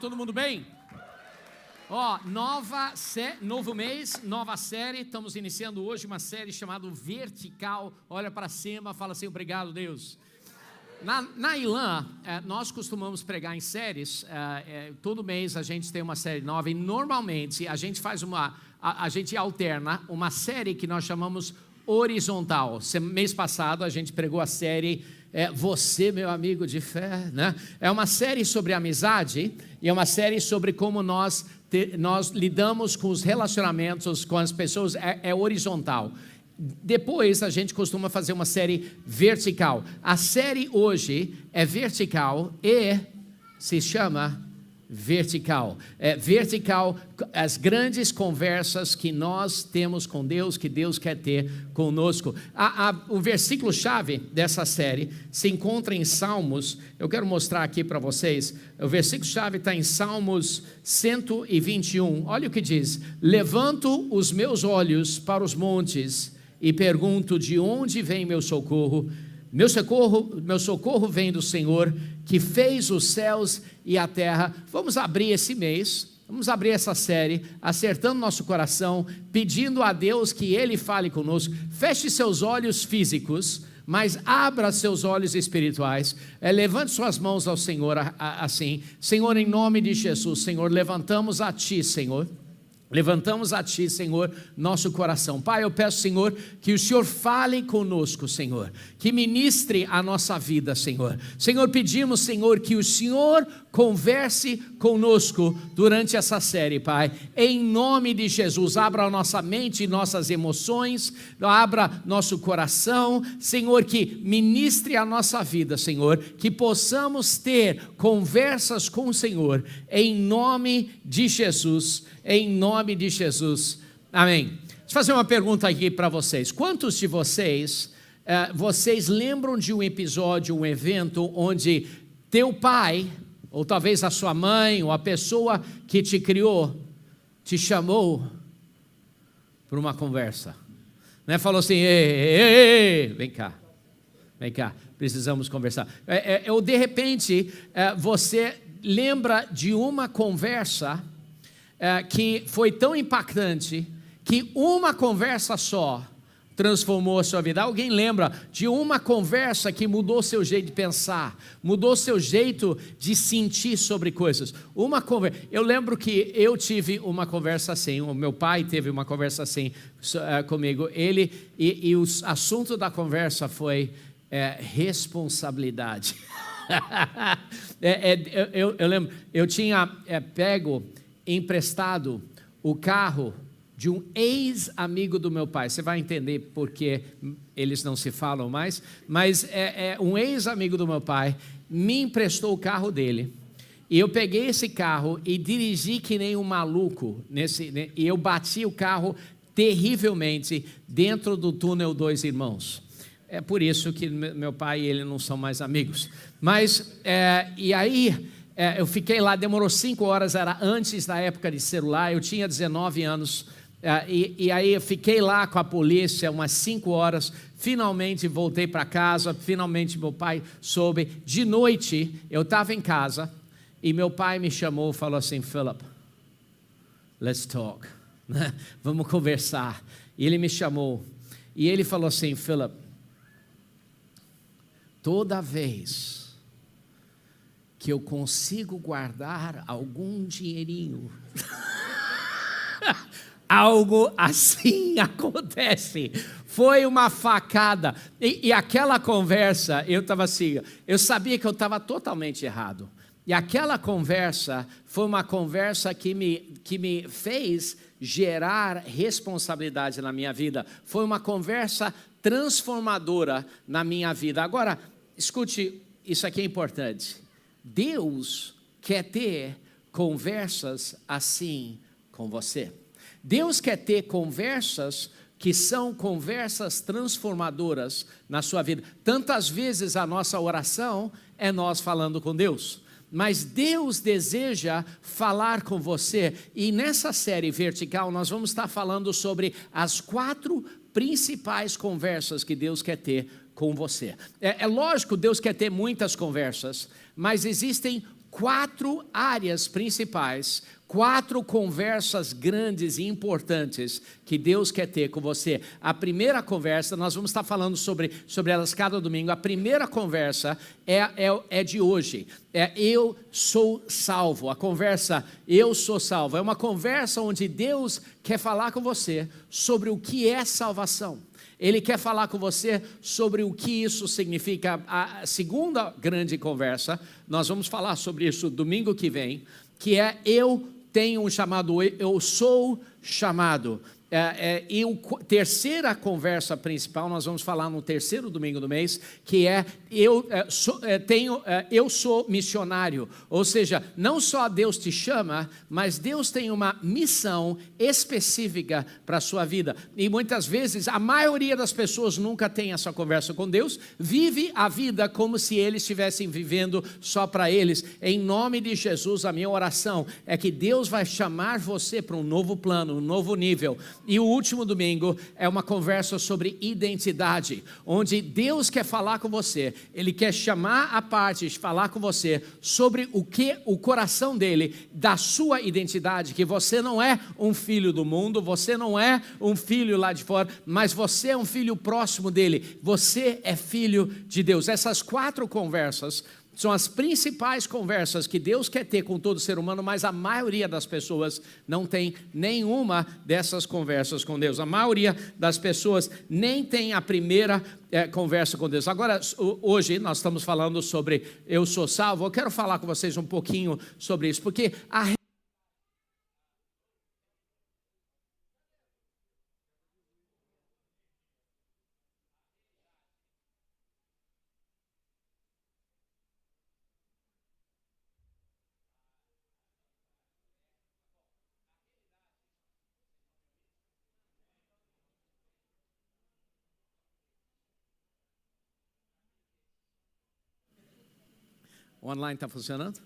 todo mundo bem? Novo mês, nova série. Estamos iniciando hoje uma série chamada Vertical. Olha para cima, fala assim: obrigado, Deus. Na ILAN, nós costumamos pregar em séries. Todo mês a gente tem uma série nova e normalmente a gente faz a gente alterna uma série que nós chamamos horizontal. Mês passado a gente pregou a série Você, meu amigo de fé, né? É uma série sobre amizade e é uma série sobre como nós lidamos com os relacionamentos com as pessoas, é horizontal. Depois a gente costuma fazer uma série vertical. A série hoje é vertical e se chama Vertical. Vertical, as grandes conversas que nós temos com Deus, que Deus quer ter conosco. O versículo-chave dessa série se encontra em Salmos. Eu quero mostrar aqui para vocês. O versículo-chave está em Salmos 121. Olha o que diz: levanto os meus olhos para os montes e pergunto: de onde vem meu socorro? Meu socorro vem do Senhor, que fez os céus e a terra. Vamos abrir esse mês, vamos abrir essa série, acertando nosso coração, pedindo a Deus que Ele fale conosco. Feche seus olhos físicos, mas abra seus olhos espirituais. Levante suas mãos ao Senhor assim. Senhor, em nome de Jesus, Senhor, levantamos a Ti, Senhor. Levantamos a Ti, Senhor, nosso coração. Pai, eu peço, Senhor, que o Senhor fale conosco, Senhor, que ministre a nossa vida, Senhor. Senhor, pedimos, Senhor, que o Senhor converse conosco durante essa série, Pai. Em nome de Jesus, abra a nossa mente e nossas emoções, abra nosso coração, Senhor, que ministre a nossa vida, Senhor, que possamos ter conversas com o Senhor, em nome de Jesus. Em nome de Jesus, amém. Deixa eu fazer uma pergunta aqui para vocês. Quantos de vocês lembram de um episódio, um evento onde teu pai, ou talvez a sua mãe, ou a pessoa que te criou, te chamou para uma conversa, né? Falou assim: ei, vem cá, precisamos conversar. Ou de repente você lembra de uma conversa que foi tão impactante que uma conversa só transformou a sua vida. Alguém lembra de uma conversa que mudou seu jeito de pensar, mudou seu jeito de sentir sobre coisas? Eu lembro que eu tive uma conversa assim, o meu pai teve uma conversa assim comigo. E o assunto da conversa foi responsabilidade. Eu lembro, eu tinha pego emprestado o carro de um ex-amigo do meu pai. Você vai entender porque eles não se falam mais, mas um ex-amigo do meu pai me emprestou o carro dele, e eu peguei esse carro e dirigi que nem um maluco, e eu bati o carro terrivelmente dentro do túnel Dois Irmãos. É por isso que meu pai e ele não são mais amigos. Mas, e aí eu fiquei lá, demorou 5 horas, era antes da época de celular, eu tinha 19 anos, e aí eu fiquei lá com a polícia umas 5 horas, finalmente voltei para casa, finalmente meu pai soube. De noite, eu estava em casa, e meu pai me chamou e falou assim: Philip, let's talk, vamos conversar. E ele me chamou, e ele falou assim: Philip, toda vez que eu consigo guardar algum dinheirinho, algo assim acontece. Foi uma facada. E aquela conversa, eu estava assim, eu sabia que eu estava totalmente errado. E aquela conversa foi uma conversa que me fez gerar responsabilidade na minha vida. Foi uma conversa transformadora na minha vida. Agora, escute, isso aqui é importante. Deus quer ter conversas assim com você. Deus quer ter conversas que são conversas transformadoras na sua vida. Tantas vezes a nossa oração é nós falando com Deus, mas Deus deseja falar com você. E nessa série vertical nós vamos estar falando sobre as 4 principais conversas que Deus quer ter com você. É lógico, Deus quer ter muitas conversas, mas existem 4 áreas principais, 4 conversas grandes e importantes que Deus quer ter com você. A primeira conversa, nós vamos estar falando sobre elas cada domingo. A primeira conversa é de hoje. Eu sou salvo. A conversa eu sou salvo é uma conversa onde Deus quer falar com você sobre o que é salvação. Ele quer falar com você sobre o que isso significa. A segunda grande conversa, nós vamos falar sobre isso domingo que vem, que é eu tenho um chamado, eu sou chamado. E a terceira conversa principal, nós vamos falar no terceiro domingo do mês, que é eu sou missionário. Ou seja, não só Deus te chama, mas Deus tem uma missão específica para a sua vida. E muitas vezes, a maioria das pessoas nunca tem essa conversa com Deus, vive a vida como se eles estivessem vivendo só para eles. Em nome de Jesus, a minha oração é que Deus vai chamar você para um novo plano, um novo nível. E o último domingo é uma conversa sobre identidade, onde Deus quer falar com você, Ele quer chamar a parte, falar com você sobre o que o coração dele, da sua identidade, que você não é um filho do mundo, você não é um filho lá de fora, mas você é um filho próximo dele, você é filho de Deus. Essas 4 conversas são as principais conversas que Deus quer ter com todo ser humano, mas a maioria das pessoas não tem nenhuma dessas conversas com Deus. A maioria das pessoas nem tem a primeira conversa com Deus. Agora, hoje nós estamos falando sobre eu sou salvo. Eu quero falar com vocês um pouquinho sobre isso, porque o online está funcionando?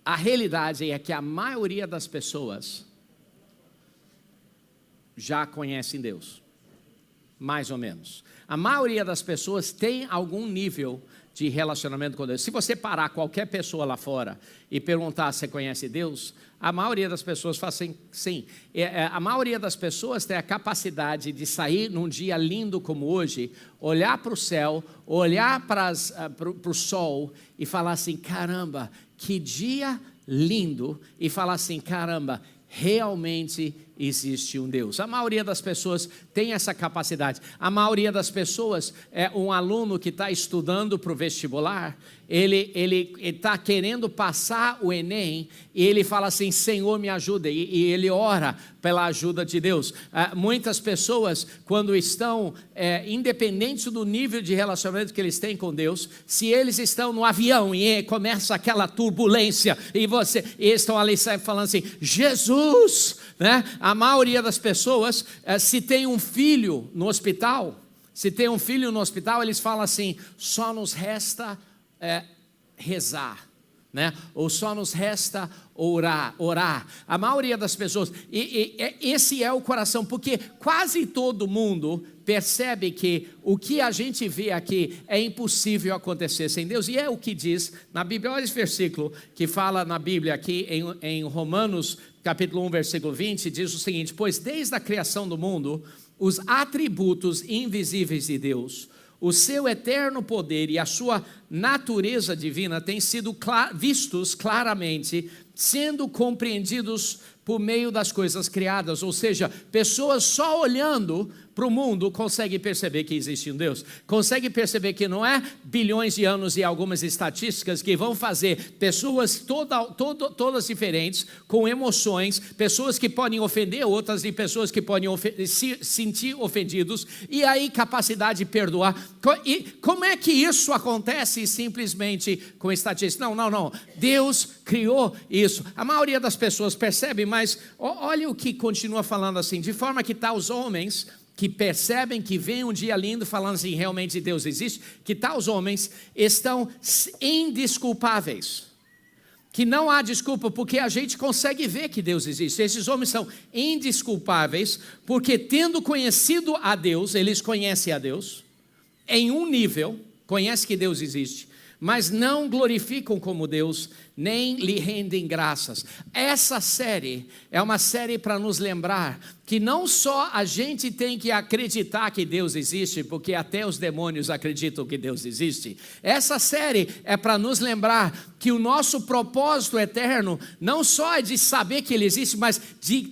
A realidade é que a maioria das pessoas já conhecem Deus, mais ou menos. A maioria das pessoas tem algum nível de relacionamento com Deus. Se você parar qualquer pessoa lá fora e perguntar se conhece Deus, a maioria das pessoas fala assim, sim. A maioria das pessoas tem a capacidade de sair num dia lindo como hoje, olhar para o céu, olhar para o sol e falar assim, caramba, que dia lindo, e falar assim, caramba, realmente existe um Deus. A maioria das pessoas tem essa capacidade. A maioria das pessoas é um aluno que está estudando para o vestibular, ele está querendo passar o Enem, e ele fala assim, Senhor me ajuda, e ele ora pela ajuda de Deus. Muitas pessoas, quando estão, independentes do nível de relacionamento que eles têm com Deus, se eles estão no avião e começa aquela turbulência, e eles estão ali falando assim, Jesus, né? A maioria das pessoas, se tem um filho no hospital, eles falam assim, só nos resta rezar, né? Ou só nos resta orar. A maioria das pessoas, esse é o coração, porque quase todo mundo percebe que o que a gente vê aqui é impossível acontecer sem Deus, e é o que diz na Bíblia. Olha esse versículo que fala na Bíblia aqui em Romanos capítulo 1, versículo 20, diz o seguinte, pois desde a criação do mundo, os atributos invisíveis de Deus, o seu eterno poder e a sua natureza divina têm sido vistos claramente, sendo compreendidos por meio das coisas criadas. Ou seja, pessoas só olhando para o mundo conseguem perceber que existe um Deus, conseguem perceber que não é bilhões de anos e algumas estatísticas que vão fazer pessoas todas diferentes, com emoções, pessoas que podem ofender outras e pessoas que podem se sentir ofendidos, e aí capacidade de perdoar. E como é que isso acontece simplesmente com estatística? Não, Deus criou isso. A maioria das pessoas percebe, mas olha o que continua falando assim, de forma que os homens que percebem que vem um dia lindo, falando assim, realmente Deus existe, que tais homens estão indesculpáveis, que não há desculpa, porque a gente consegue ver que Deus existe. Esses homens são indesculpáveis, porque tendo conhecido a Deus, eles conhecem a Deus, em um nível, conhecem que Deus existe, mas não glorificam como Deus, nem lhe rendem graças. Essa série é uma série para nos lembrar que não só a gente tem que acreditar que Deus existe, porque até os demônios acreditam que Deus existe. Essa série é para nos lembrar que o nosso propósito eterno não só é de saber que Ele existe, mas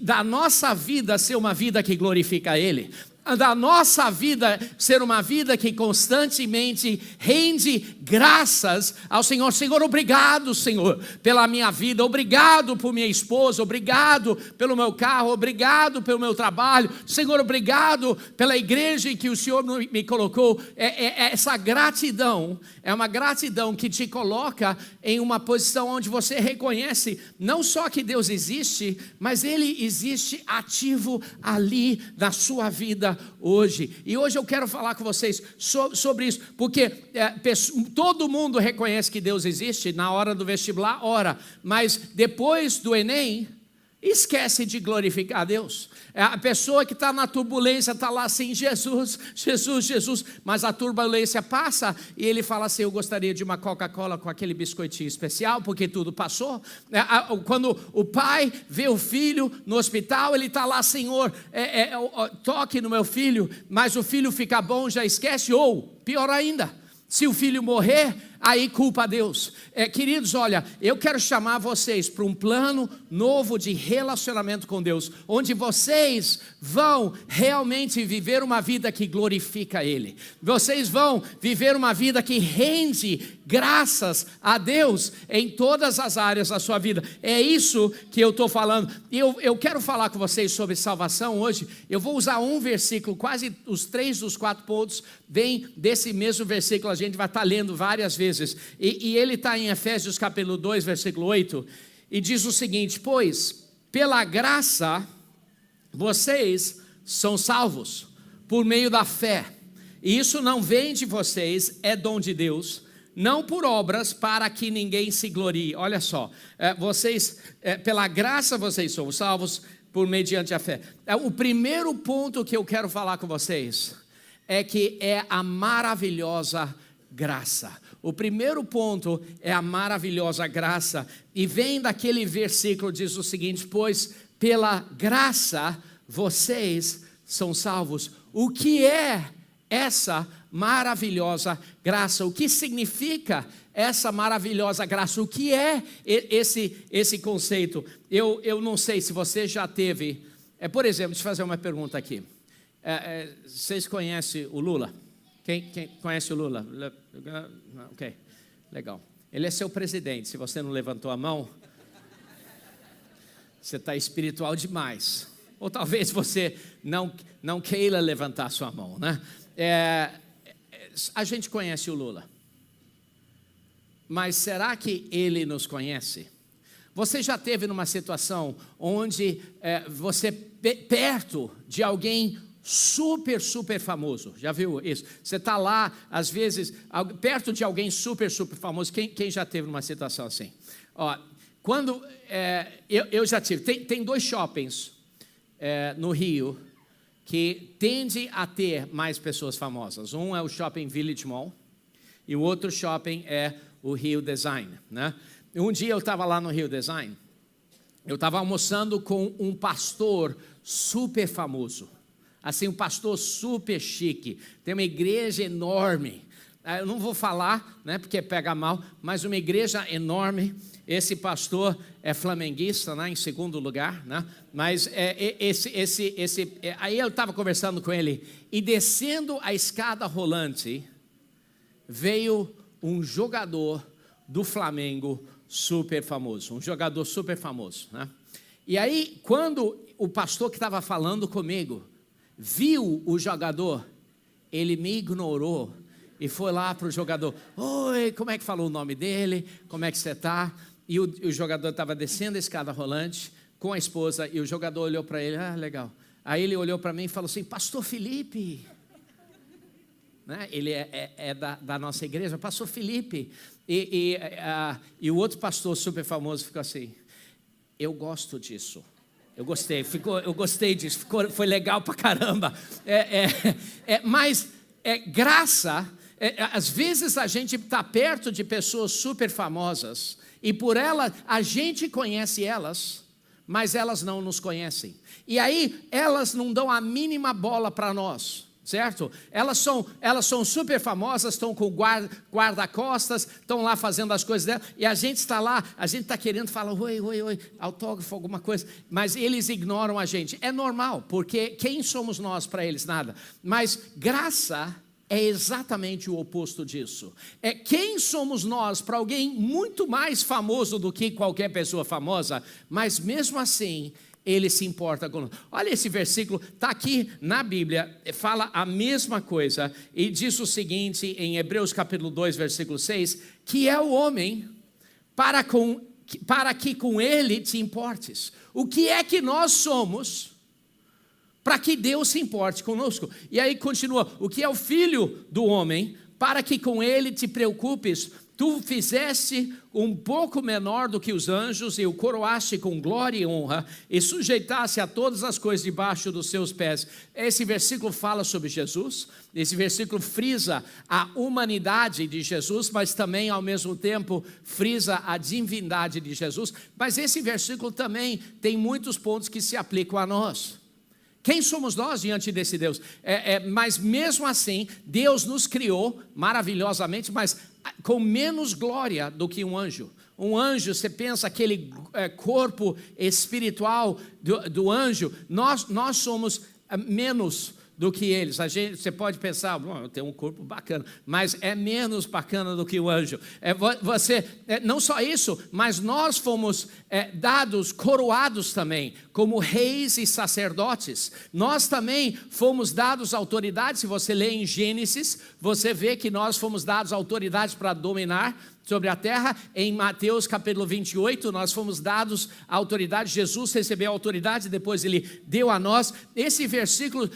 da nossa vida ser uma vida que glorifica Ele. Da nossa vida ser uma vida que constantemente rende graças ao Senhor. Senhor, obrigado, Senhor, pela minha vida, obrigado por minha esposa, obrigado pelo meu carro, obrigado pelo meu trabalho, Senhor, obrigado pela igreja em que o Senhor me colocou. Essa gratidão é uma gratidão que te coloca em uma posição onde você reconhece não só que Deus existe, mas Ele existe ativo ali na sua vida hoje. E hoje eu quero falar com vocês sobre isso, porque todo mundo reconhece que Deus existe na hora do vestibular, ora, mas depois do Enem, esquece de glorificar a Deus. A pessoa que está na turbulência está lá assim, Jesus, Jesus, Jesus, mas a turbulência passa e ele fala assim, eu gostaria de uma Coca-Cola com aquele biscoitinho especial, porque tudo passou. Quando o pai vê o filho no hospital, ele está lá, Senhor, toque no meu filho, mas o filho fica bom, já esquece, ou pior ainda, se o filho morrer, aí culpa a Deus. Queridos, olha, eu quero chamar vocês para um plano novo de relacionamento com Deus, onde vocês vão realmente viver uma vida que glorifica Ele. Vocês vão viver uma vida que rende graças a Deus em todas as áreas da sua vida. É isso que eu estou falando. Eu quero falar com vocês sobre salvação hoje. Eu vou usar um versículo, quase os 3 dos 4 pontos vem desse mesmo versículo, a gente vai estar lendo várias vezes, e ele está em Efésios capítulo 2, versículo 8, e diz o seguinte, pois, pela graça, vocês são salvos, por meio da fé, e isso não vem de vocês, é dom de Deus, não por obras, para que ninguém se glorie. Olha só, pela graça vocês são salvos, por mediante a fé. O primeiro ponto que eu quero falar com vocês, é que é a maravilhosa graça. O primeiro ponto é a maravilhosa graça, e vem daquele versículo, diz o seguinte, pois pela graça vocês são salvos. O que é essa maravilhosa graça? O que significa essa maravilhosa graça? O que é esse conceito? Eu não sei se você já teve, por exemplo, deixa eu fazer uma pergunta aqui. Vocês conhecem o Lula? Quem conhece o Lula? Ok, legal. Ele é seu presidente. Se você não levantou a mão, você está espiritual demais. Ou talvez você não queira levantar sua mão, né? A gente conhece o Lula. Mas será que ele nos conhece? Você já esteve numa situação onde você perto de alguém super, super famoso, já viu isso? Você está lá, às vezes, perto de alguém super, super famoso. Quem já teve numa situação assim? Ó, quando eu já tive, tem 2 shoppings no Rio que tende a ter mais pessoas famosas. Um é o Shopping Village Mall e o outro shopping é o Rio Design, né? Um dia eu estava lá no Rio Design, eu estava almoçando com um pastor super famoso. Assim, um pastor super chique, tem uma igreja enorme, eu não vou falar, né, porque pega mal, mas uma igreja enorme. Esse pastor é flamenguista, né, em segundo lugar, né, mas aí eu estava conversando com ele, e descendo a escada rolante, veio um jogador do Flamengo super famoso, um jogador super famoso, né? E aí, quando o pastor que estava falando comigo viu o jogador, ele me ignorou e foi lá para o jogador. Oi, como é que falou o nome dele? Como é que você está? E o jogador estava descendo a escada rolante com a esposa, e o jogador olhou para ele, legal. Aí ele olhou para mim e falou assim, Pastor Felipe, né? Ele é da nossa igreja, Pastor Felipe. E o outro pastor super famoso ficou assim, eu gosto disso. Eu gostei disso, foi legal pra caramba. Mas graça Às vezes a gente está perto de pessoas super famosas e por ela a gente conhece elas, mas elas não nos conhecem. E aí elas não dão a mínima bola para nós, certo? Elas são super famosas, estão com guarda-costas, estão lá fazendo as coisas dela, e a gente está lá, a gente está querendo falar, oi, autógrafo, alguma coisa, mas eles ignoram a gente. É normal, porque quem somos nós para eles? Nada. Mas graça é exatamente o oposto disso. É quem somos nós para alguém muito mais famoso do que qualquer pessoa famosa, mas mesmo assim ele se importa conosco. Olha esse versículo, está aqui na Bíblia, fala a mesma coisa, e diz o seguinte, em Hebreus capítulo 2, versículo 6, que é o homem para que com ele te importes. O que é que nós somos para que Deus se importe conosco? E aí continua, o que é o filho do homem para que com ele te preocupes? Tu fizeste um pouco menor do que os anjos e o coroaste com glória e honra e sujeitaste a todas as coisas debaixo dos seus pés. Esse versículo fala sobre Jesus, esse versículo frisa a humanidade de Jesus, mas também ao mesmo tempo frisa a divindade de Jesus. Mas esse versículo também tem muitos pontos que se aplicam a nós. Quem somos nós diante desse Deus? Mas mesmo assim, Deus nos criou maravilhosamente, mas com menos glória do que um anjo. Um anjo, você pensa aquele corpo espiritual do anjo, nós somos menos do que eles. Você pode pensar, eu tenho um corpo bacana, mas é menos bacana do que o anjo. Não só isso, mas nós fomos dados, coroados também, como reis e sacerdotes. Nós também fomos dados autoridade. Se você lê em Gênesis, você vê que nós fomos dados autoridade para dominar sobre a terra. Em Mateus capítulo 28, nós fomos dados a autoridade. Jesus recebeu a autoridade, depois ele deu a nós. Esse versículo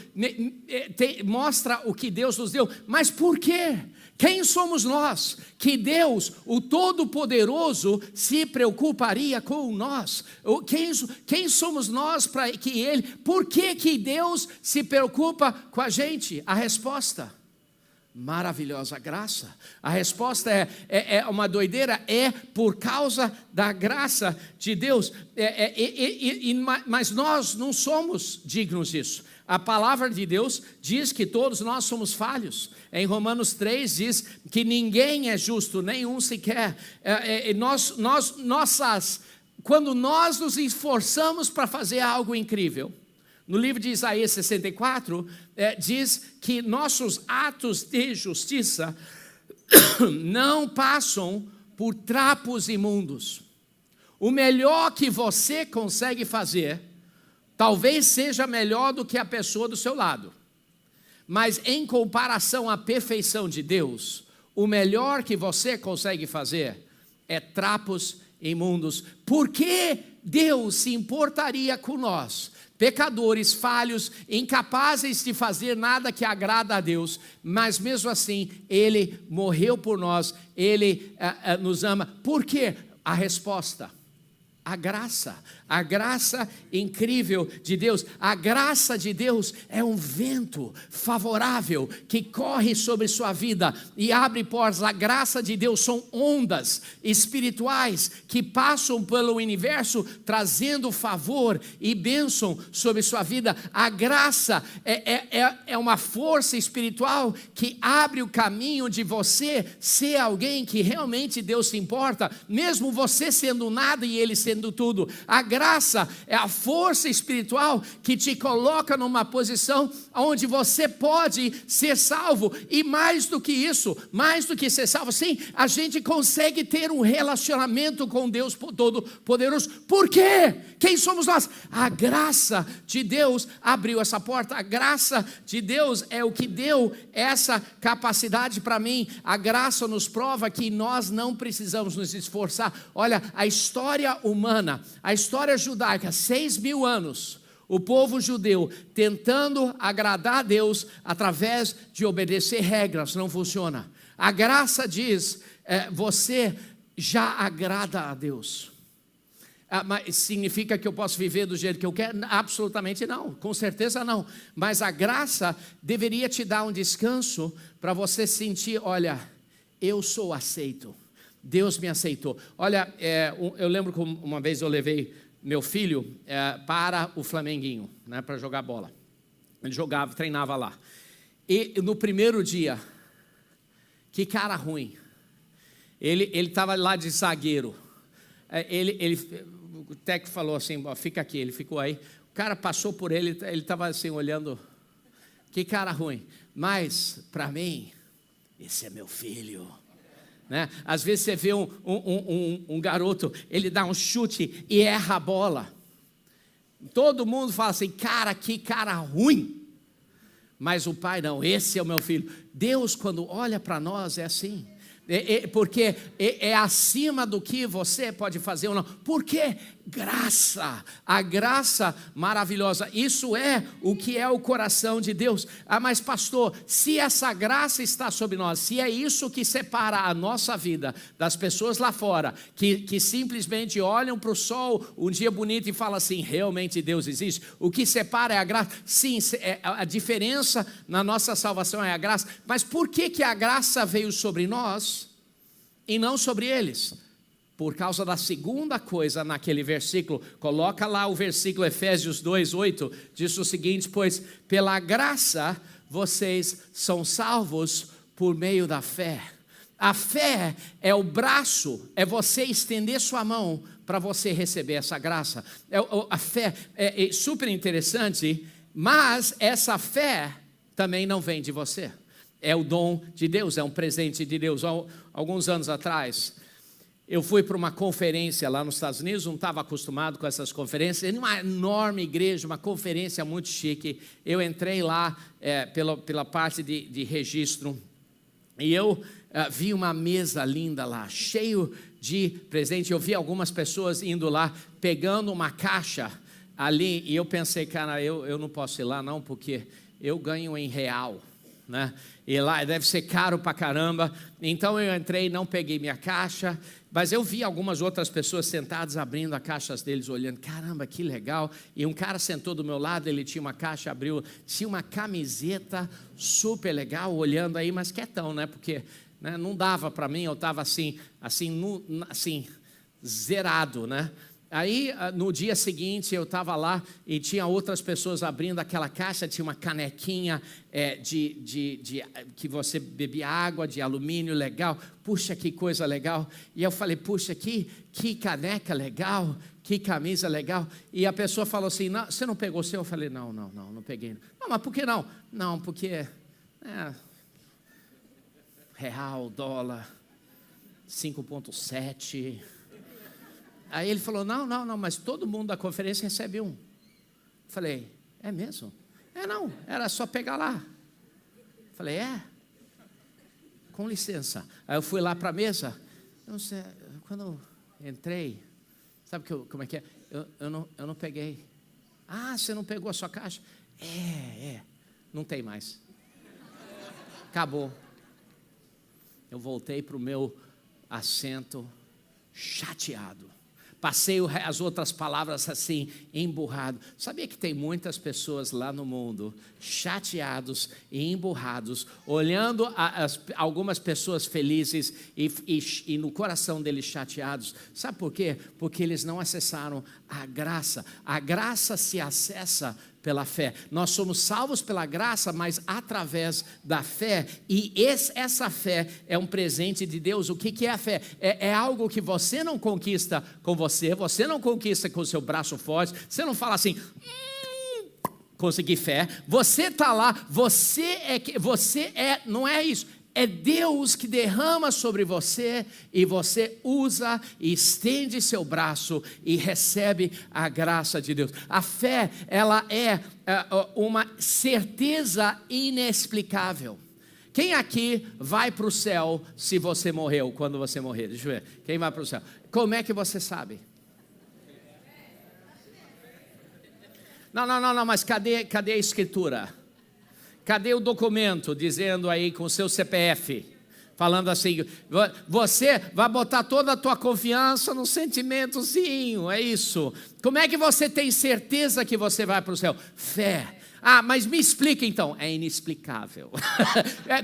mostra o que Deus nos deu. Mas por quê? Quem somos nós que Deus, o Todo-Poderoso, se preocuparia com nós? Quem somos nós para que Ele... Por que Deus se preocupa com a gente? A resposta: maravilhosa graça. A resposta é uma doideira, é por causa da graça de Deus. Mas nós não somos dignos disso. A palavra de Deus diz que todos nós somos falhos. Em Romanos 3 diz que ninguém é justo, nenhum sequer. Quando nós nos esforçamos para fazer algo incrível, no livro de Isaías 64, diz que nossos atos de justiça não passam por trapos imundos. O melhor que você consegue fazer, talvez seja melhor do que a pessoa do seu lado. Mas em comparação à perfeição de Deus, o melhor que você consegue fazer é trapos imundos. Por que Deus se importaria com nós? Pecadores, falhos, incapazes de fazer nada que agrada a Deus, mas mesmo assim, Ele morreu por nós, Ele nos ama. Por quê? A resposta: a graça incrível de Deus. A graça de Deus é um vento favorável que corre sobre sua vida e abre portas. A graça de Deus são ondas espirituais que passam pelo universo trazendo favor e bênção sobre sua vida. A graça é uma força espiritual que abre o caminho de você ser alguém que realmente Deus se importa, mesmo você sendo nada e Ele sendo tudo. A graça é a força espiritual que te coloca numa posição onde você pode ser salvo. E mais do que isso, mais do que ser salvo, sim, a gente consegue ter um relacionamento com Deus Todo-Poderoso. Por quê? Quem somos nós? A graça de Deus abriu essa porta. A graça de Deus é o que deu essa capacidade para mim. A graça nos prova que nós não precisamos nos esforçar. Olha, a história humana, a história judaica, 6.000 anos, o povo judeu tentando agradar a Deus através de obedecer regras, não funciona. A graça diz, você já agrada a Deus. Mas significa que eu posso viver do jeito que eu quero? Absolutamente não, com certeza não. Mas a graça deveria te dar um descanso para você sentir, olha, eu sou aceito. Deus me aceitou. Olha, eu lembro que uma vez eu levei meu filho para o Flamenguinho, né, para jogar bola. Ele jogava, treinava lá. E no primeiro dia, que cara ruim. Ele estava lá de zagueiro. O técnico falou assim, ó, fica aqui, ele ficou aí. O cara passou por ele estava assim olhando, que cara ruim. Mas, para mim, esse é meu filho. Né? Às vezes você vê um garoto, ele dá um chute e erra a bola. Todo mundo fala assim, cara, que cara ruim. Mas o pai não, esse é o meu filho. Deus, quando olha para nós, é assim. Porque é acima do que você pode fazer ou não. Porque graça, a graça maravilhosa, isso é o que é o coração de Deus. Mas pastor, se essa graça está sobre nós, se é isso que separa a nossa vida das pessoas lá fora, que simplesmente olham para o sol um dia bonito e falam assim, realmente Deus existe, o que separa é a graça. Sim, a diferença na nossa salvação é a graça. Mas por que a graça veio sobre nós e não sobre eles? Por causa da segunda coisa naquele versículo. Coloca lá o versículo Efésios 2:8, diz o seguinte, pois pela graça vocês são salvos por meio da fé. A fé é o braço, é você estender sua mão para você receber essa graça. A fé é super interessante, mas essa fé também não vem de você. É o dom de Deus, é um presente de Deus. Alguns anos atrás, eu fui para uma conferência lá nos Estados Unidos, não estava acostumado com essas conferências, numa enorme igreja, uma conferência muito chique. Eu entrei lá pela parte de registro e eu vi uma mesa linda lá, cheio de presente. Eu vi algumas pessoas indo lá, pegando uma caixa ali, e eu pensei, cara, eu não posso ir lá não, porque eu ganho em real, né? E lá deve ser caro pra caramba. Então eu entrei, não peguei minha caixa, mas eu vi algumas outras pessoas sentadas abrindo as caixas deles, olhando, caramba, que legal. E um cara sentou do meu lado, ele tinha uma caixa, abriu, tinha uma camiseta super legal, olhando aí, mas quietão, né? Porque né, não dava para mim, eu estava assim, zerado, né? Aí, no dia seguinte, eu estava lá e tinha outras pessoas abrindo aquela caixa, tinha uma canequinha que você bebia água, de alumínio, legal. Puxa, que coisa legal. E eu falei, puxa, que caneca legal, que camisa legal. E a pessoa falou assim, não, você não pegou o seu? Eu falei, não peguei. Não, mas por que não? Não, porque real, dólar, 5,7... Aí ele falou, não, mas todo mundo da conferência recebe um. Falei, é mesmo? Não, era só pegar lá. Falei, com licença. Aí eu fui lá para a mesa, eu não sei, quando eu entrei, sabe como é que é? Eu não peguei. Ah, você não pegou a sua caixa? Não tem mais. Acabou. Eu voltei para o meu assento chateado. Passei as outras palavras assim, emburrado. Sabia que tem muitas pessoas lá no mundo, chateados e emburrados, olhando algumas pessoas felizes e no coração deles chateados. Sabe por quê? Porque eles não acessaram a graça. A graça se acessa pela fé. Nós somos salvos pela graça, mas através da fé. E essa fé é um presente de Deus. O que é a fé? É algo que você não conquista com você não conquista com o seu braço forte, você não fala assim, consegui fé. Você está lá, não é isso. É Deus que derrama sobre você e você usa e estende seu braço e recebe a graça de Deus. A fé, ela é uma certeza inexplicável. Quem aqui vai para o céu se você morreu, quando você morrer? Deixa eu ver. Quem vai para o céu? Como é que você sabe? Não, mas cadê a escritura? Cadê o documento dizendo aí com o seu CPF? Falando assim, você vai botar toda a tua confiança no sentimentozinho, é isso. Como é que você tem certeza que você vai para o céu? Fé. Ah, mas me explica então. É inexplicável.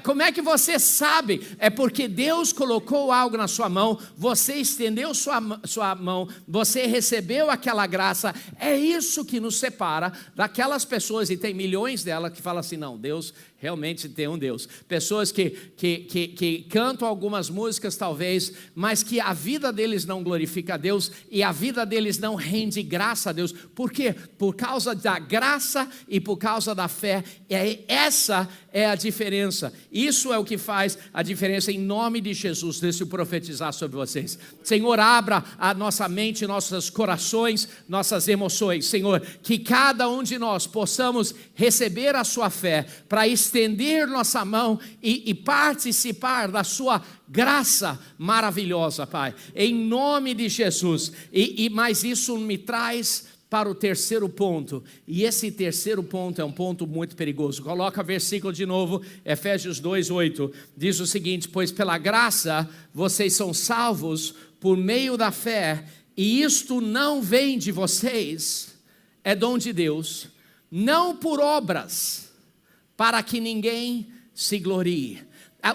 Como é que você sabe? É porque Deus colocou algo na sua mão, você estendeu sua mão, você recebeu aquela graça. É isso que nos separa daquelas pessoas, e tem milhões delas que falam assim, não, Deus realmente tem um Deus. Pessoas que cantam algumas músicas talvez, mas que a vida deles não glorifica a Deus e a vida deles não rende graça a Deus. Por quê? Por causa da graça e por causa da fé. Essa é a diferença. Isso é o que faz a diferença em nome de Jesus. Deixa eu profetizar sobre vocês. Senhor, abra a nossa mente, nossos corações, nossas emoções. Senhor, que cada um de nós possamos receber a sua fé para estender nossa mão e participar da sua graça maravilhosa, Pai, em nome de Jesus. Mas isso me traz para o terceiro ponto, e esse terceiro ponto é um ponto muito perigoso. Coloca versículo de novo, Efésios 2:8, diz o seguinte: pois pela graça vocês são salvos por meio da fé, e isto não vem de vocês, é dom de Deus, não por obras, para que ninguém se glorie.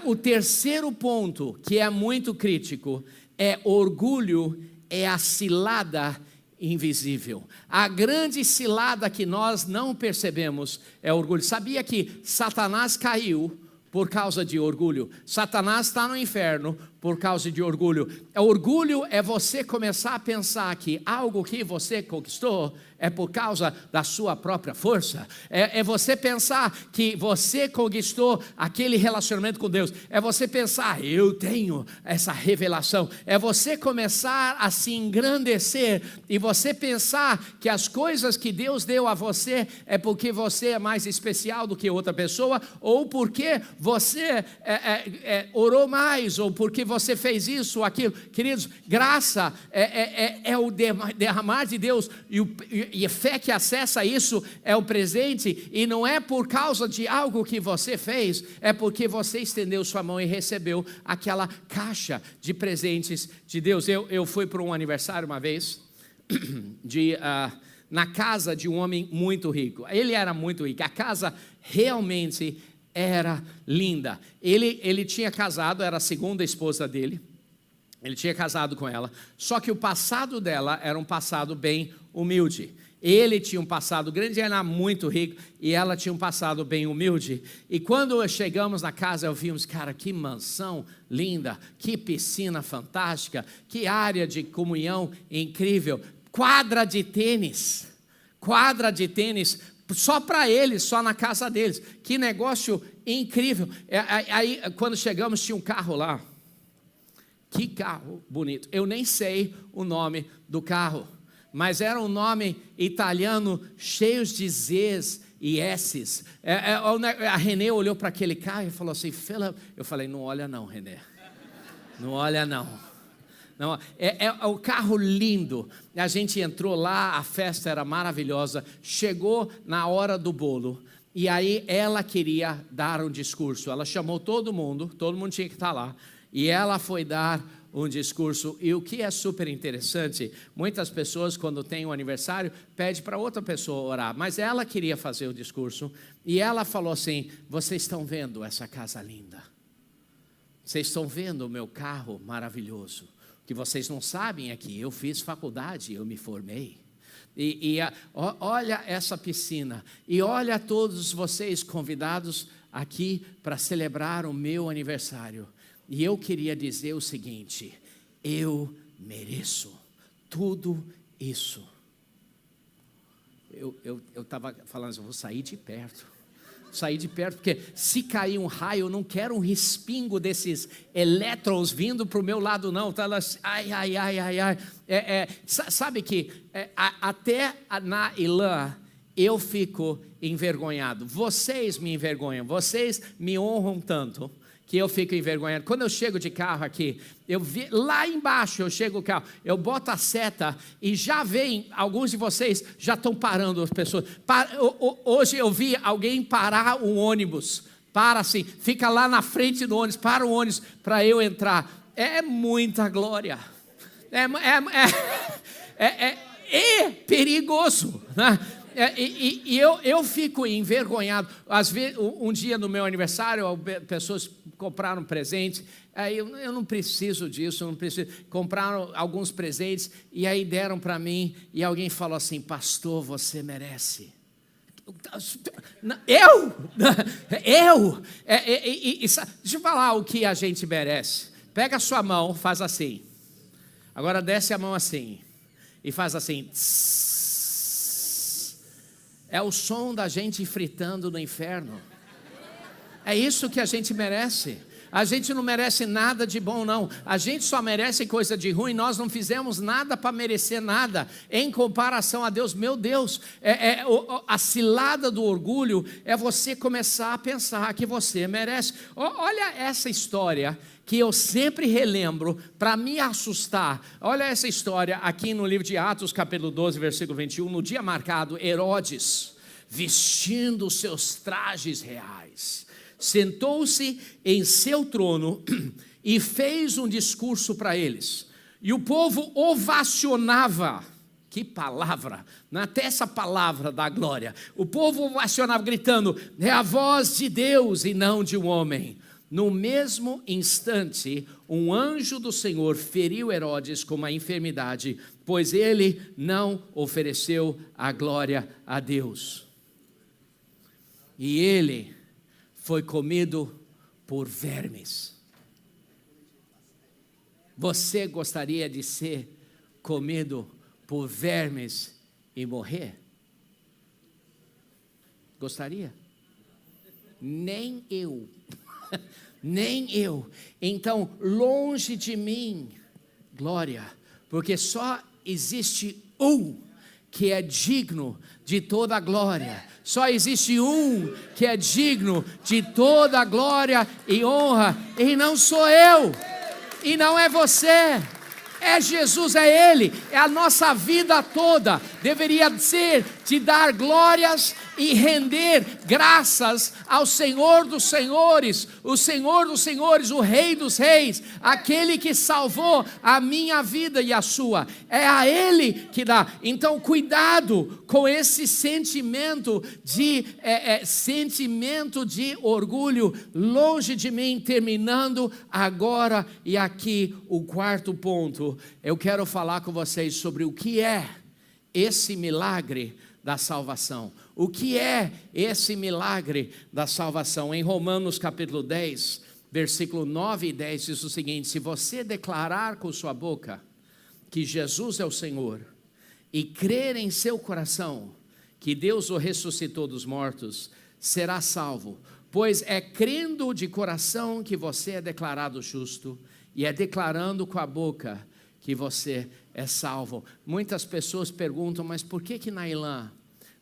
O terceiro ponto, que é muito crítico, é orgulho, é a cilada invisível. A grande cilada que nós não percebemos é orgulho. Sabia que Satanás caiu por causa de orgulho? Satanás está no inferno por causa de orgulho. Orgulho é você começar a pensar que algo que você conquistou é por causa da sua própria força. É você pensar que você conquistou aquele relacionamento com Deus. É você pensar, eu tenho essa revelação. É você começar a se engrandecer e você pensar que as coisas que Deus deu a você é porque você é mais especial do que outra pessoa, ou porque você orou mais, ou porque você fez isso ou aquilo. Queridos, graça é o derramar de Deus, e a fé que acessa isso é o presente, e não é por causa de algo que você fez, é porque você estendeu sua mão e recebeu aquela caixa de presentes de Deus. Eu fui para um aniversário uma vez, na casa de um homem muito rico. Ele era muito rico, a casa realmente era linda. Ele tinha casado, era a segunda esposa dele. Ele tinha casado com ela. Só que o passado dela era um passado bem humilde. Ele tinha um passado grande, ele era muito rico, e ela tinha um passado bem humilde. E quando chegamos na casa, eu vimos, cara, que mansão linda, que piscina fantástica, que área de comunhão incrível, quadra de tênis só para eles, só na casa deles. Que negócio incrível. Aí, quando chegamos, tinha um carro lá. Que carro bonito. Eu nem sei o nome do carro, mas era um nome italiano cheio de Z's e S's. A Renê olhou para aquele carro e falou assim, Philip. Eu falei, não olha não, Renê. Não olha não. Não, é o carro lindo. A gente entrou lá, a festa era maravilhosa. Chegou na hora do bolo, e aí ela queria dar um discurso. Ela chamou todo mundo tinha que estar lá, e ela foi dar um discurso. E o que é super interessante, muitas pessoas quando tem um aniversário pedem para outra pessoa orar, mas ela queria fazer o discurso, e ela falou assim, vocês estão vendo essa casa linda? Vocês estão vendo o meu carro maravilhoso? O que vocês não sabem é que eu fiz faculdade, eu me formei. Olha essa piscina, e olha todos vocês convidados aqui para celebrar o meu aniversário. E eu queria dizer o seguinte, eu mereço tudo isso. Eu estava falando, eu vou sair de perto, porque se cair um raio, eu não quero um respingo desses elétrons vindo para o meu lado não. Tá lá, ai. Sabe que até na Ilã eu fico envergonhado. Vocês me envergonham, vocês me honram tanto que eu fico envergonhado. Quando eu chego de carro aqui, lá embaixo eu chego o carro, eu boto a seta e já vem, alguns de vocês já estão parando as pessoas. Hoje eu vi alguém parar um ônibus para assim, fica lá na frente do ônibus, para o ônibus para eu entrar. É muita glória. É perigoso, né? E eu fico envergonhado. Às vezes, um dia no meu aniversário, pessoas compraram presente. Aí eu não preciso disso, não preciso. Compraram alguns presentes e aí deram para mim. E alguém falou assim: pastor, você merece. Deixa eu falar o que a gente merece. Pega a sua mão, faz assim. Agora desce a mão assim e faz assim. É o som da gente fritando no inferno. É isso que a gente merece. A gente não merece nada de bom, não. A gente só merece coisa de ruim. Nós não fizemos nada para merecer nada em comparação a Deus. Meu Deus, a cilada do orgulho é você começar a pensar que você merece. Olha essa história que eu sempre relembro para me assustar. Olha essa história aqui no livro de Atos, capítulo 12, versículo 21. No dia marcado, Herodes, vestindo seus trajes reais, sentou-se em seu trono e fez um discurso para eles. E o povo ovacionava. Que palavra, até essa palavra da glória. O povo ovacionava gritando: é a voz de Deus e não de um homem. No mesmo instante, um anjo do Senhor feriu Herodes com uma enfermidade, pois ele não ofereceu a glória a Deus. E ele foi comido por vermes. Você gostaria de ser comido por vermes e morrer? Gostaria? Nem eu. Nem eu. Então, longe de mim, glória, porque só existe um que é digno de toda a glória. Só existe um que é digno de toda a glória e honra, e não sou eu, e não é você. É Jesus, é Ele, é a nossa vida toda, deveria ser de dar glórias e render graças ao Senhor dos Senhores, o Rei dos Reis, aquele que salvou a minha vida e a sua, é a Ele que dá. Então cuidado com esse sentimento de orgulho, longe de mim. Terminando agora e aqui o quarto ponto, eu quero falar com vocês sobre o que é esse milagre da salvação. O que é esse milagre da salvação? Em Romanos capítulo 10, versículo 9 e 10 diz o seguinte: se você declarar com sua boca que Jesus é o Senhor e crer em seu coração que Deus o ressuscitou dos mortos, será salvo, pois é crendo de coração que você é declarado justo e é declarando com a boca que você é salvo. Muitas pessoas perguntam: mas por que na Ilã,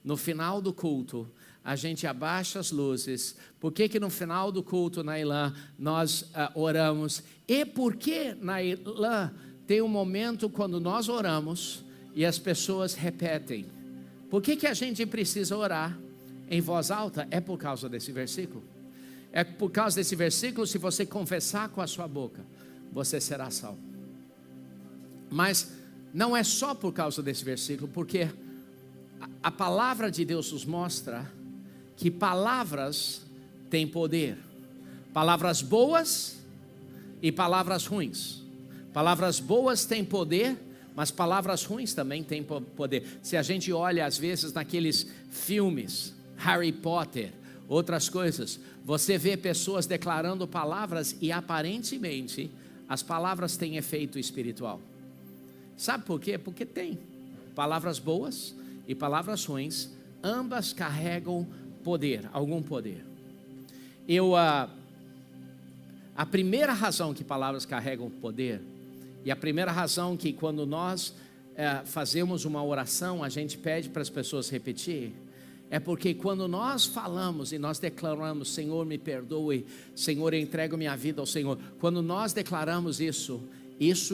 no final do culto, a gente abaixa as luzes? Por que no final do culto na Ilã nós oramos? E por que na Ilã tem um momento quando nós oramos e as pessoas repetem? Por que a gente precisa orar em voz alta? É por causa desse versículo. É por causa desse versículo: se você confessar com a sua boca, você será salvo. Mas não é só por causa desse versículo, porque a palavra de Deus nos mostra que palavras têm poder. Palavras boas e palavras ruins. Palavras boas têm poder, mas palavras ruins também têm poder. Se a gente olha às vezes naqueles filmes, Harry Potter, outras coisas, você vê pessoas declarando palavras e aparentemente as palavras têm efeito espiritual. Sabe por quê? Porque tem palavras boas e palavras ruins, ambas carregam poder, algum poder. A primeira razão que palavras carregam poder, e a primeira razão que quando nós fazemos uma oração, a gente pede para as pessoas repetir, é porque quando nós falamos e nós declaramos: Senhor, me perdoe, Senhor, eu entrego minha vida ao Senhor. Quando nós declaramos isso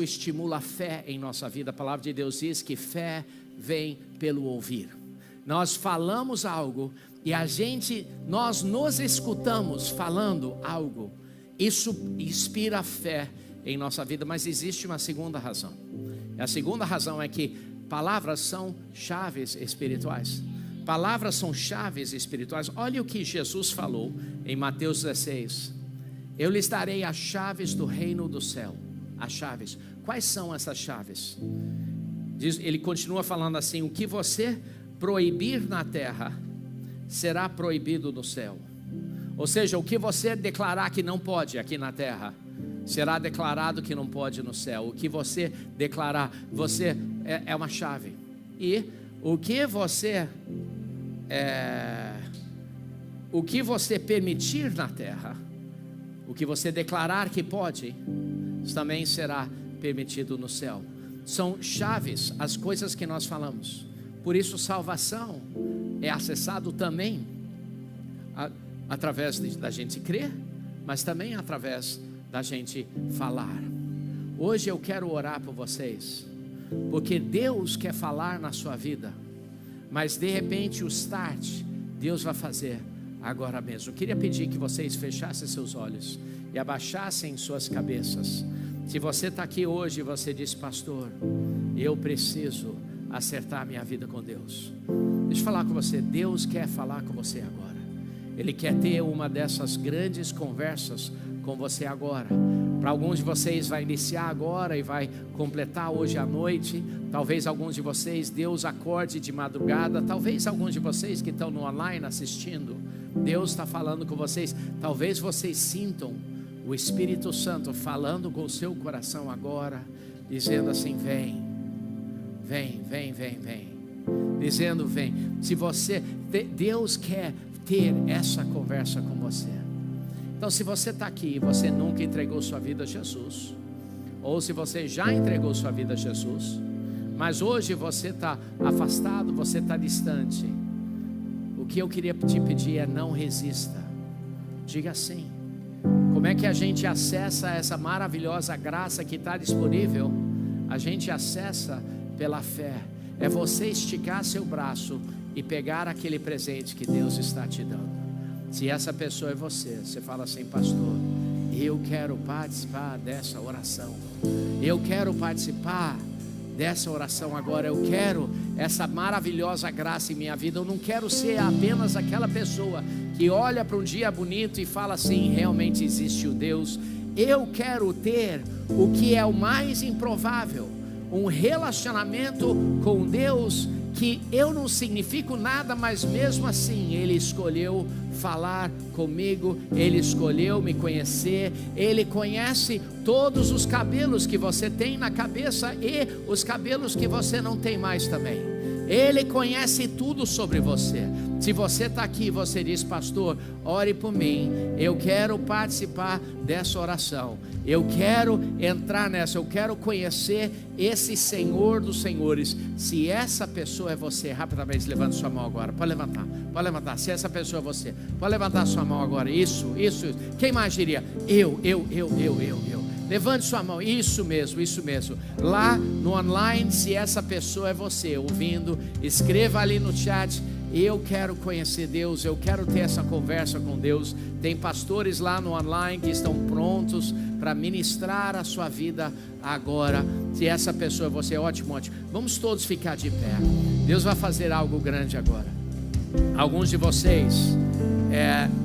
estimula a fé em nossa vida. A palavra de Deus diz que fé vem pelo ouvir. nós falamos algo e nós nos escutamos falando algo. Isso inspira fé em nossa vida, mas existe uma segunda razão. A segunda razão é que palavras são chaves espirituais. Palavras são chaves espirituais. Olha o que Jesus falou em Mateus 16. Eu lhes darei as chaves do reino do céu. As chaves. Quais são essas chaves? Ele continua falando assim: o que você proibir na terra será proibido no céu. Ou seja, o que você declarar que não pode aqui na terra será declarado que não pode no céu. O que você declarar, é uma chave. E o que você permitir na terra, o que você declarar que pode, também será permitido no céu. São chaves as coisas que nós falamos. Por isso salvação é acessado também através da gente crer, mas também através da gente falar. Hoje eu quero orar por vocês, porque Deus quer falar na sua vida, mas de repente o start Deus vai fazer agora mesmo. Eu queria pedir que vocês fechassem seus olhos e abaixassem suas cabeças. Se você está aqui hoje e você diz: pastor, eu preciso acertar minha vida com Deus. Deixa eu falar com você, Deus quer falar com você agora. Ele quer ter uma dessas grandes conversas com você agora. Para alguns de vocês vai iniciar agora e vai completar hoje à noite. Talvez alguns de vocês Deus acorde de madrugada. Talvez alguns de vocês que estão no online assistindo, Deus está falando com vocês. Talvez vocês sintam o Espírito Santo falando com o seu coração agora, dizendo assim: vem, vem, vem, vem, vem. Dizendo: vem. Se você, Deus quer ter essa conversa com você. Então, se você está aqui e você nunca entregou sua vida a Jesus, ou se você já entregou sua vida a Jesus, mas hoje você está afastado, você está distante, o que eu queria te pedir é: não resista. Diga sim. Como é que a gente acessa essa maravilhosa graça que está disponível? A gente acessa pela fé. É você esticar seu braço e pegar aquele presente que Deus está te dando. Se essa pessoa é você fala assim: pastor, eu quero participar dessa oração. Eu quero participar dessa oração agora. Eu quero essa maravilhosa graça em minha vida. Eu não quero ser apenas aquela pessoa que olha para um dia bonito e fala assim: realmente existe o Deus. Eu quero ter o que é o mais improvável, um relacionamento com Deus que eu não significo nada, mas mesmo assim Ele escolheu falar comigo, Ele escolheu me conhecer. Ele conhece todos os cabelos que você tem na cabeça e os cabelos que você não tem mais também. Ele conhece tudo sobre você. Se você está aqui e você diz: pastor, ore por mim, eu quero participar dessa oração, eu quero entrar nessa, eu quero conhecer esse Senhor dos Senhores. Se essa pessoa é você, rapidamente levante sua mão agora. Pode levantar, se essa pessoa é você, pode levantar sua mão agora. Isso. Quem mais diria? Eu. Levante sua mão, isso mesmo. Lá no online, se essa pessoa é você ouvindo, escreva ali no chat: eu quero conhecer Deus, eu quero ter essa conversa com Deus. Tem pastores lá no online que estão prontos para ministrar a sua vida agora. Se essa pessoa é você, ótimo. Vamos todos ficar de pé. Deus vai fazer algo grande agora. Alguns de vocês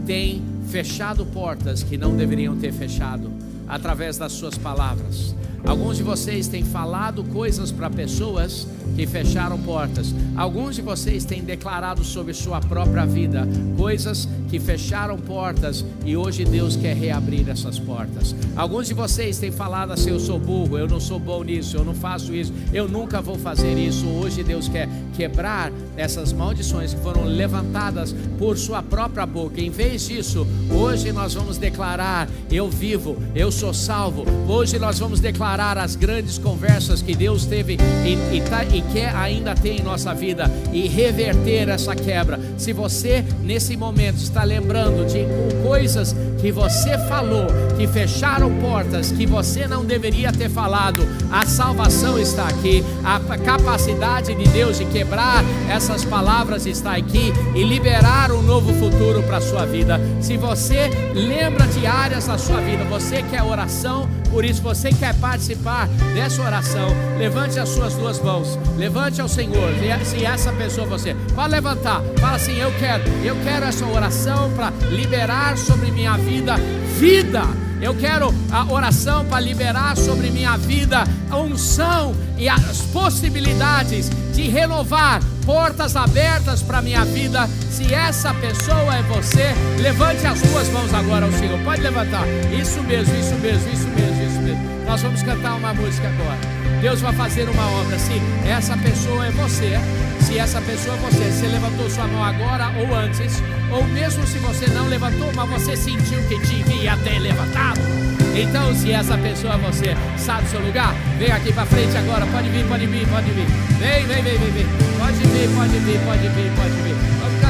têm fechado portas que não deveriam ter fechado através das suas palavras. Alguns de vocês têm falado coisas para pessoas que fecharam portas. Alguns de vocês têm declarado sobre sua própria vida coisas que fecharam portas, e hoje Deus quer reabrir essas portas. Alguns de vocês têm falado assim: eu sou burro, eu não sou bom nisso, eu não faço isso, eu nunca vou fazer isso. Hoje Deus quer quebrar essas maldições que foram levantadas por sua própria boca. Em vez disso, hoje nós vamos declarar: eu vivo, eu sou salvo. Hoje nós vamos declarar as grandes conversas que Deus teve e quer ainda ter em nossa vida, e reverter essa quebra. Se você nesse momento está lembrando de coisas que você falou, que fecharam portas que você não deveria ter falado, a salvação está aqui, a capacidade de Deus de quebrar essas palavras está aqui e liberar um novo futuro para a sua vida. Se você lembra de áreas da sua vida, você quer oração, por isso você quer participar dessa oração, levante as suas duas mãos, levante ao Senhor. Se essa pessoa você pode levantar, fala assim: eu quero essa oração para liberar sobre minha vida vida. Eu quero a oração para liberar sobre minha vida a unção e as possibilidades de renovar portas abertas para minha vida. Se essa pessoa é você, levante as duas mãos agora ao Senhor. Pode levantar. Isso mesmo. Nós vamos cantar uma música agora. Deus vai fazer uma obra. Se essa pessoa é você, você levantou sua mão agora ou antes, ou mesmo se você não levantou, mas você sentiu que devia ter levantado. Então, se essa pessoa é você, sabe o seu lugar? Vem aqui para frente agora. Pode vir. Vem. Pode vir. Vamos